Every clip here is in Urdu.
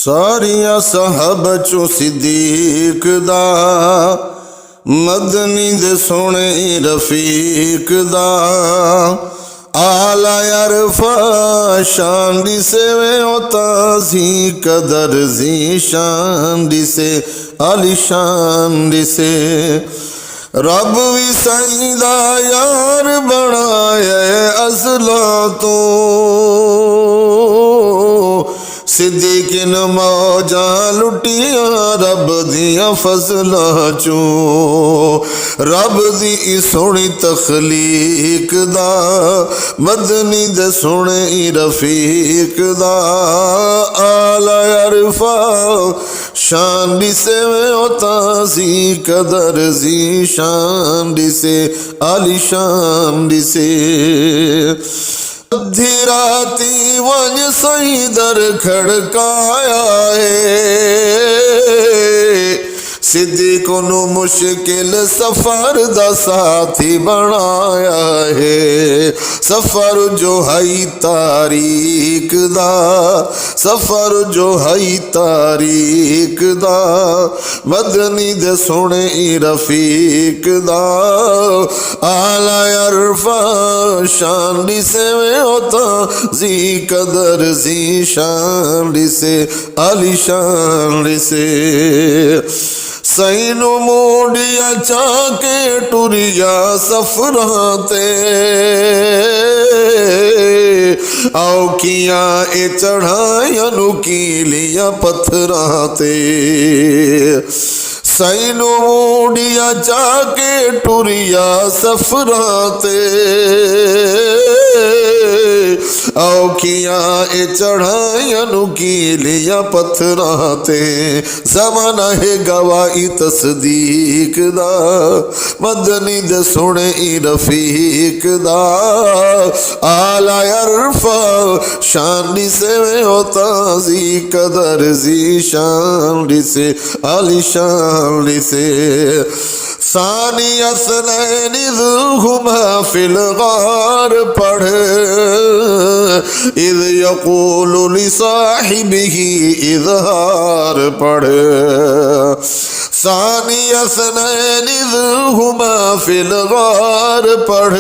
ساریا صحاب چو صدیق دا مدنی دے سونے رفیق دا آلا عرفا شان دی سے وے اوتا زی قدر زی شان دی سے علی شان دی سے رب وی سعیدہ یار بنایا ازلا تو صدیقین موجاں لٹیاں رب دیاں فضلاں چوں رب دی سونی تخلیق دا مدنی دے سونے رفیق دا آلا عرفا شان دی سے میں ہوتا زی قدر زی شان دی سے علی شان دی سے دھیراتی ونج سہی در کھڑکایا ہے صدیق نو مشکل سفر دا ساتھی بنایا ہے سفر جو ہے تاریک دا سفر جو ہے تاریک دا مدنی دے سونے رفیق دا آلا عرفا شان دی سے میں ہوتا زی قدر زی شان دی سے علی شان دی سے سینو موڈیا چاکے ٹوریا سفراتے آؤ کیا اے چڑھایا نکیلیا پتھراتے سینو موڈیا چاکے ٹوریا سفراتے آؤ کیا اے چڑھایا نکیلیا پتھراتے زمانہ ہے گواہی تصدیق دا مدنی دے سونے رفیق دا آلا عرفا شان دی سے میں ہوتا زی قدر زی شان دی سے علی شان دی سے ثانی اثنین ذوہما فی الغار پڑھ اذ یقول لصاحبہ اظہار پڑھ ثانی اثنین ذوہما فی الغار پڑھ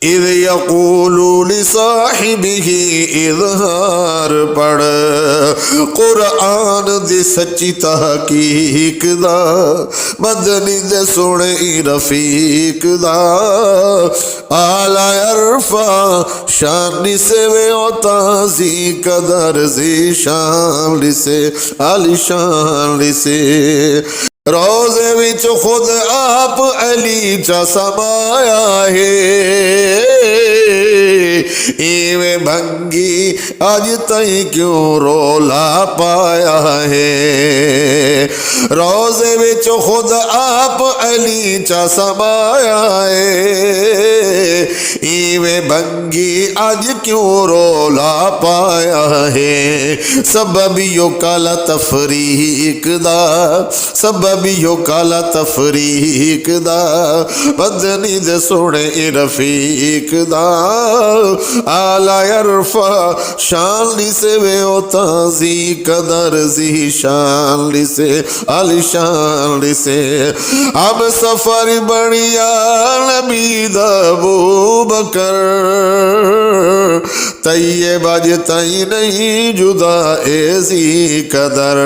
اذ یقول لصاحبہ اظہار پڑھ قرآن دی سچی تحقیق دا مدنی دے سونے رفیق دا آلا عرفا شان دی سے وے ہوتا زی قدر زی شان دی سے علی شان دی سے روزے وچ خود آپ علی چا سمایا ہے ایویں بھنگی آج تائیں کیوں رولا پایا ہے روزے وچ خود آپ علی چا سمایا ہے ایویں بھنگی آج کیوں رولا پایا ہے سببیو کالا تفریق دا سببیو کالا تفریق دا مدنی دے سونے رفیق دا آلا عرفا شان دی سے وے ہوتا زی قدر زی شان دی سے علی شان دی سے اب سفر بڑیا نبی دا ابو بکر تیے باج تئی نہیں جدا اے زی قدر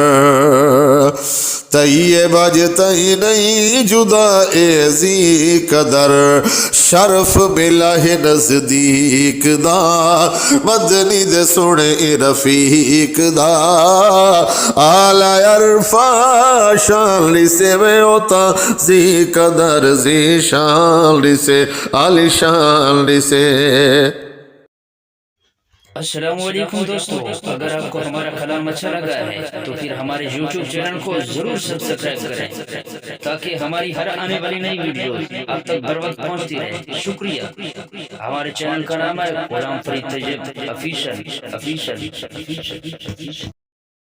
تیے باج تئی نہیں جدا اے زی قدر شرف بلاہ نزدیک دا مدنی دے سونے رفیق دا آلا عرفا شان لی سے میں ہوتا زی قدر زی شان لی سے علی شان لی سے السلام علیکم دوستو، اگر آپ کو ہمارا کلام اچھا لگا ہے تو پھر ہمارے یوٹیوب چینل کو ضرور سبسکرائب کریں تاکہ ہماری ہر آنے والی نئی ویڈیو آپ تک بر وقت پہنچتی رہے۔ شکریہ۔ ہمارے چینل کا نام ہے غلام فرید طیب آفیشل۔